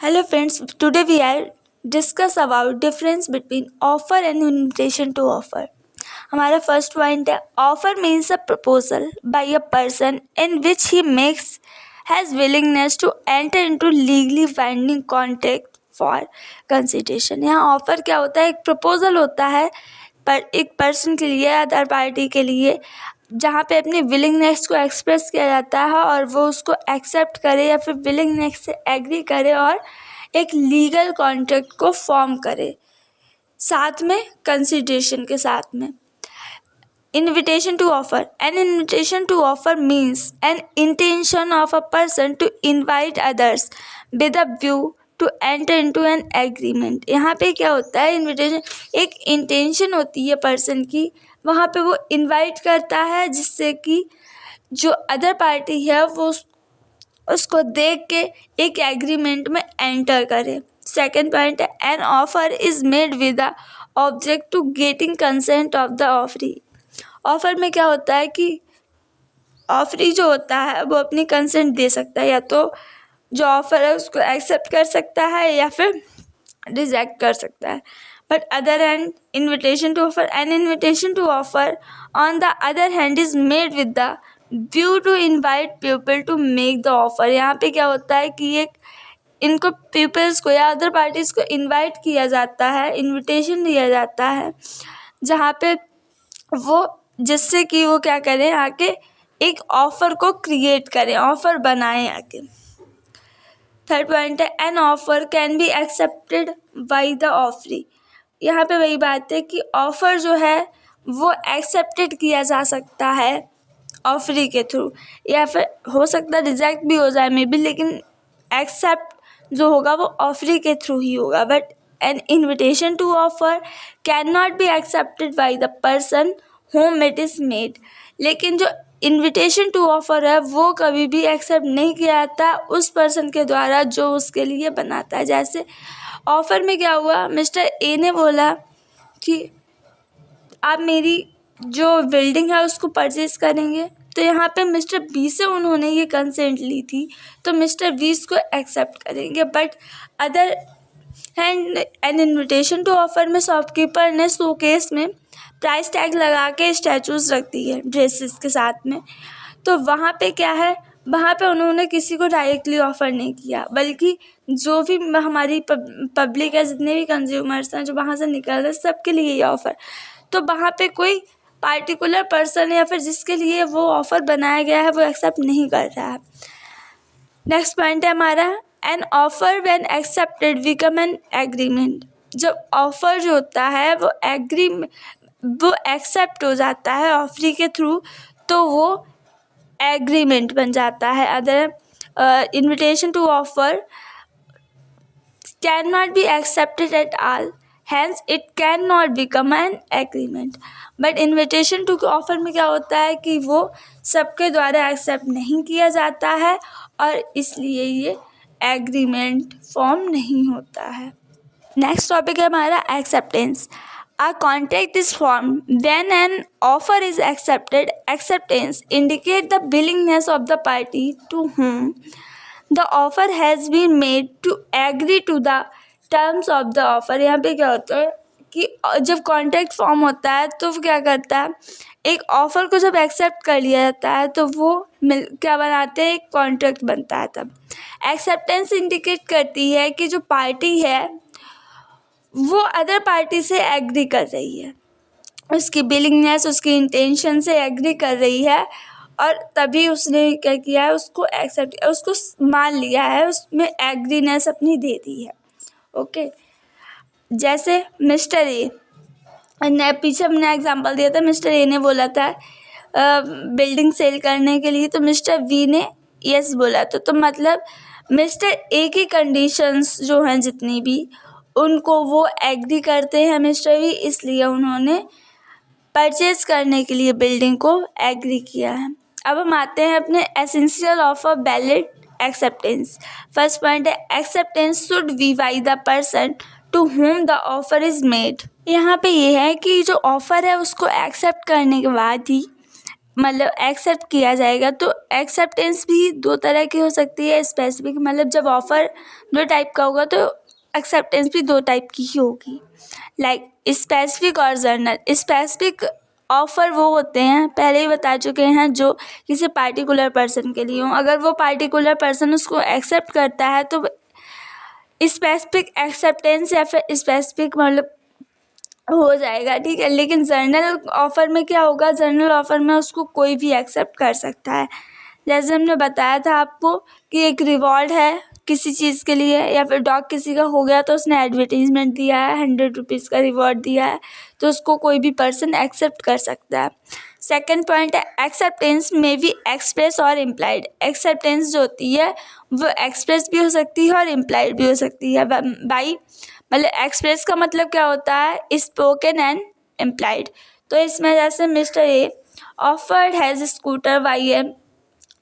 Hello friends, today we are discuss about difference between offer and invitation to offer. हमारा first point है offer means a proposal by a person in which he makes has willingness to enter into legally binding contract for consideration. यहाँ offer क्या होता है? एक proposal होता है पर एक पर्सन के लिए, अदर पार्टी के लिए, जहाँ पे अपनी विलिंगनेस को एक्सप्रेस किया जाता है और वो उसको एक्सेप्ट करे या फिर विलिंगनेस से एग्री करे और एक लीगल कॉन्ट्रैक्ट को फॉर्म करे साथ में कंसिडरेशन के साथ में। Invitation to offer. An invitation to offer means an intention of a person to invite others with a view to enter into an agreement. यहाँ पे क्या होता है? इन्विटेशन एक इंटेंशन होती है पर्सन की, वहाँ पे वो इनवाइट करता है जिससे कि जो अदर पार्टी है वो उसको देख के एक एग्रीमेंट में एंटर करे। सेकेंड पॉइंट है an offer is made with the object to getting consent of the offeree. Offer में क्या होता है कि ऑफरी जो होता है वो अपनी कंसेंट दे सकता है, या तो जो ऑफर है उसको एक्सेप्ट कर सकता है या फिर रिजेक्ट कर सकता है। But other hand invitation to offer, an invitation to offer on the other hand is made with the view to invite people to make the offer. यहाँ पे क्या होता है कि एक इनको पीपल्स को या अदर पार्टीज़ को इन्वाइट किया जाता है, इन्विटेशन दिया जाता है, जहाँ पे वो जिससे कि वो क्या करें, आके एक ऑफ़र को क्रिएट करें, ऑफ़र बनाएं आके। थर्ड पॉइंट है an offer can be accepted by the offeree. यहाँ पे वही बात है कि ऑफ़र जो है वो एक्सेप्टेड किया जा सकता है ऑफरी के थ्रू, या फिर हो सकता है रिजेक्ट भी हो जाए मे बी, लेकिन एक्सेप्ट जो होगा वो ऑफरी के थ्रू ही होगा। But an invitation to offer can not be accepted by the person whom it is made. लेकिन जो इन्विटेशन टू ऑफर है वो कभी भी एक्सेप्ट नहीं किया जाता उस पर्सन के द्वारा जो उसके लिए बनाता है। जैसे ऑफर में क्या हुआ, मिस्टर ए ने बोला कि आप मेरी जो बिल्डिंग है उसको परचेज़ करेंगे, तो यहाँ पे मिस्टर बी से उन्होंने ये कंसेंट ली थी तो मिस्टर बी इसको एक्सेप्ट करेंगे। But other hand an invitation to offer में शॉपकीपर ने शोकेस में प्राइस टैग लगा के स्टैचूज़ रख दी है ड्रेसेस के साथ में, तो वहाँ पे क्या है, वहाँ पे उन्होंने किसी को डायरेक्टली ऑफ़र नहीं किया, बल्कि जो भी हमारी पब्लिक है, जितने भी कंज्यूमर्स हैं जो वहाँ से निकल रहे हैं, सबके लिए ये ऑफ़र। तो वहाँ पे कोई पार्टिकुलर पर्सन या फिर जिसके लिए वो ऑफ़र बनाया गया है वो एक्सेप्ट नहीं कर रहा है। नेक्स्ट पॉइंट है हमारा N offer when accepted become an agreement. जब ऑफ़र जो होता है वो एक्सेप्ट हो जाता है ऑफरी के थ्रू, तो वो एग्रीमेंट बन जाता है। Other invitation to offer can not be accepted at all, hence it can not become an agreement. But invitation to offer में क्या होता है कि वो सबके द्वारा एक्सेप्ट नहीं किया जाता है और इसलिए ये एग्रीमेंट फॉर्म नहीं होता है। नेक्स्ट टॉपिक है हमारा acceptance. A contract is formed when an offer is accepted. Acceptance indicates the willingness of the party to whom the offer has been made to agree to the terms of the offer. यहाँ पे क्या होता है कि जब contract form होता है तो वो क्या करता है, एक ऑफ़र को जब एक्सेप्ट कर लिया जाता है तो वो क्या बनाते हैं, एक कॉन्ट्रैक्ट बनता है। तब एक्सेप्टेंस इंडिकेट करती है कि जो पार्टी है वो अदर पार्टी से एग्री कर रही है, उसकी बिलिंगनेस, उसकी इंटेंशन से एग्री कर रही है और तभी उसने क्या किया है, उसको एक्सेप्ट, उसको मान लिया है, उसमें एग्रीनेस अपनी दे दी है। ओके, जैसे मिस्टर ए ने पीछे हमने एग्जांपल दिया था, मिस्टर ए ने बोला था बिल्डिंग सेल करने के लिए, तो मिस्टर बी ने यस बोला, तो मतलब मिस्टर ए की कंडीशंस जो हैं जितनी भी उनको वो एग्री करते हैं मिस्टर बी, इसलिए उन्होंने परचेज़ करने के लिए बिल्डिंग को एग्री किया है। अब हम आते हैं अपने essential of a valid acceptance. First point है acceptance should be by the person to whom the offer is made. यहाँ पे ये है कि जो ऑफ़र है उसको एक्सेप्ट करने के बाद ही मतलब एक्सेप्ट किया जाएगा। तो एक्सेप्टेंस भी दो तरह की हो सकती है। स्पेसिफिक मतलब जब ऑफ़र दो टाइप का होगा तो एक्सेप्टेंस भी दो टाइप की ही होगी। लाइक स्पेसिफिक और जनरल। स्पेसिफिक ऑफ़र वो होते हैं, पहले ही बता चुके हैं, जो किसी पार्टिकुलर पर्सन के लिए हों। अगर वो पार्टिकुलर पर्सन उसको एक्सेप्ट करता है तो स्पेसिफिक एक्सेप्टेंस या फिर स्पेसिफिक मतलब हो जाएगा, ठीक है। लेकिन जनरल ऑफ़र में क्या होगा, जनरल ऑफ़र में उसको कोई भी एक्सेप्ट कर सकता है। जैसे हमने बताया था आपको कि एक रिवॉर्ड है किसी चीज़ के लिए, या फिर डॉग किसी का हो गया तो उसने एडवर्टीज़मेंट दिया है, 100 रुपीज़ का रिवॉर्ड दिया है, तो उसको कोई भी पर्सन एक्सेप्ट कर सकता है। सेकंड पॉइंट है एक्सेप्टेंस में बी एक्सप्रेस और इम्प्लाइड। एक्सेप्टेंस जो होती है वो एक्सप्रेस भी हो सकती है और इम्प्लाइड भी हो सकती है। बाई मतलब एक्सप्रेस का मतलब क्या होता है, स्पोकन एंड इम्प्लाइड। तो इसमें जैसे mister A offered has scooter by a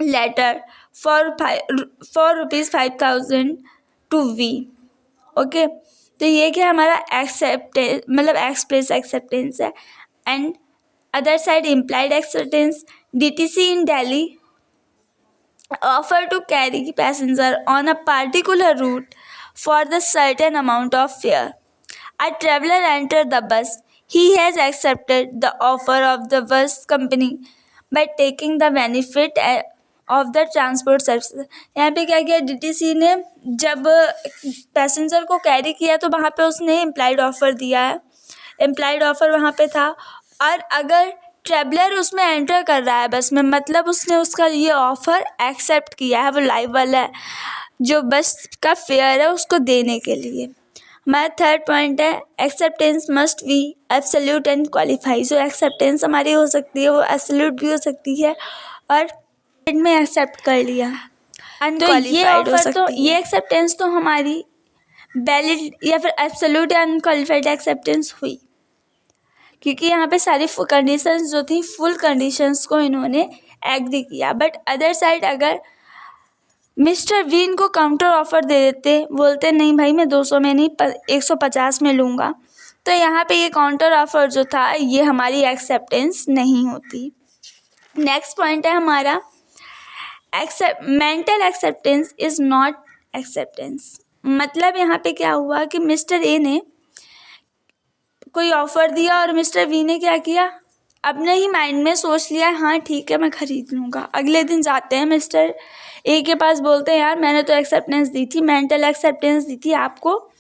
letter for ₹5,000 to B. Okay, तो ये क्या हमारा एक्सेप्टेंस मतलब एक्सप्रेस एक्सेप्टेंस है। And other side implied acceptance, DTC in Delhi offer to carry passenger on a particular route for the certain amount of fare. A traveler entered the bus. He has accepted the offer of the bus company by taking the benefit of the transport service. यहाँ पे क्या किया, DTC ने जब passenger को carry किया तो वहाँ पे उसने इम्प्लाइड ऑफ़र दिया है, इम्प्लाइड ऑफ़र वहाँ पे था। और अगर ट्रैवलर उसमें एंटर कर रहा है बस में, मतलब उसने उसका ये ऑफ़र एक्सेप्ट किया है, वो लाइव वाला है, जो बस का फेयर है उसको देने के लिए। हमारा थर्ड पॉइंट है acceptance must be absolute and qualify. जो एक्सेप्टेंस हमारी हो सकती है वो एब्सोल्यूट भी हो सकती है और में एक्सेप्ट कर लिया अनक्वालिफाइड हो सकती है। तो ये एक्सेप्टेंस तो हमारी वैलिड या फिर एब्सोल्यूट या अनक्वालिफाइड एक्सेप्टेंस हुई, क्योंकि यहाँ पे सारी कंडीशंस जो थी फुल कंडीशंस को इन्होंने एग्री किया। बट अदर साइड अगर मिस्टर वी इनको काउंटर ऑफ़र दे देते, बोलते नहीं भाई मैं 200 में नहीं 150 में लूँगा, तो यहाँ पे ये काउंटर ऑफ़र जो था ये हमारी एक्सेप्टेंस नहीं होती। नेक्स्ट पॉइंट है हमारा mental acceptance is not acceptance. मतलब यहाँ पे क्या हुआ कि मिस्टर ए ने कोई ऑफ़र दिया और मिस्टर वी ने क्या किया, अपने ही माइंड में सोच लिया हाँ ठीक है मैं ख़रीद लूँगा। अगले दिन जाते हैं मिस्टर ए के पास, बोलते हैं यार मैंने तो एक्सेप्टेंस दी थी, मेंटल एक्सेप्टेंस दी थी, आपको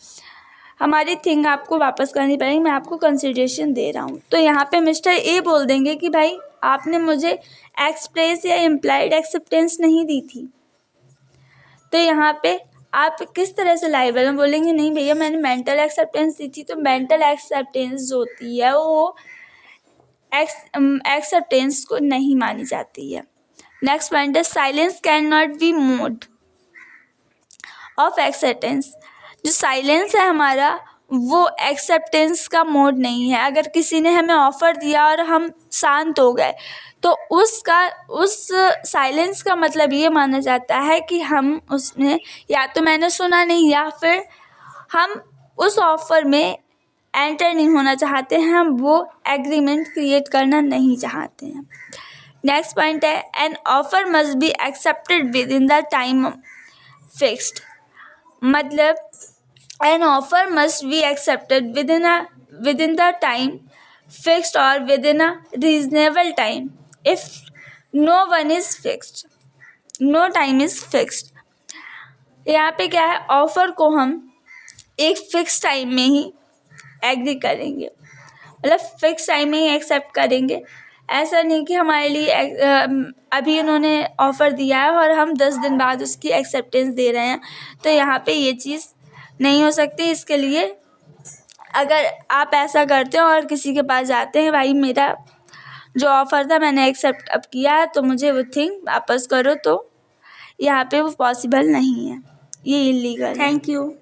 हमारी थिंग आपको वापस करनी पड़ेगी, मैं आपको कंसिडरेशन दे रहा हूँ। तो यहाँ पे मिस्टर ए बोल देंगे कि भाई आपने मुझे एक्सप्रेस या इम्प्लाइड एक्सेप्टेंस नहीं दी थी। तो यहाँ पे आप किस तरह से लायबल हैं, बोलेंगे नहीं भैया मैंने मेंटल एक्सेप्टेंस दी थी। तो मेंटल एक्सेप्टेंस जो होती है वो एक्सेप्टेंस को नहीं मानी जाती है। नेक्स्ट पॉइंट है silence can not B mode of acceptance. जो साइलेंस है हमारा वो एक्सेप्टेंस का मोड नहीं है। अगर किसी ने हमें ऑफ़र दिया और हम शांत हो गए तो उस साइलेंस का मतलब ये माना जाता है कि हम उसमें या तो मैंने सुना नहीं या फिर हम उस ऑफ़र में एंटर नहीं होना चाहते हैं, हम वो एग्रीमेंट क्रिएट करना नहीं चाहते हैं। नेक्स्ट पॉइंट है an offer must be accepted within the time fixed. मतलब an offer must be accepted within the time fixed और within a reasonable time. If no one is fixed, no time is fixed. यहाँ पे क्या है, offer को हम एक fix time में ही एग्री करेंगे, मतलब फ़िक्स टाइम में ही एक्सेप्ट करेंगे। ऐसा नहीं कि हमारे लिए अभी उन्होंने ऑफ़र दिया है और हम 10 दिन बाद उसकी एक्सेप्टेंस दे रहे हैं, तो यहाँ पे ये चीज़ नहीं हो सकती। इसके लिए अगर आप ऐसा करते हो और किसी के पास जाते हैं भाई मेरा जो ऑफ़र था मैंने एक्सेप्ट अब किया है तो मुझे वो थिंग वापस करो, तो यहाँ पे वो पॉसिबल नहीं है, ये इलीगल है। Thank you.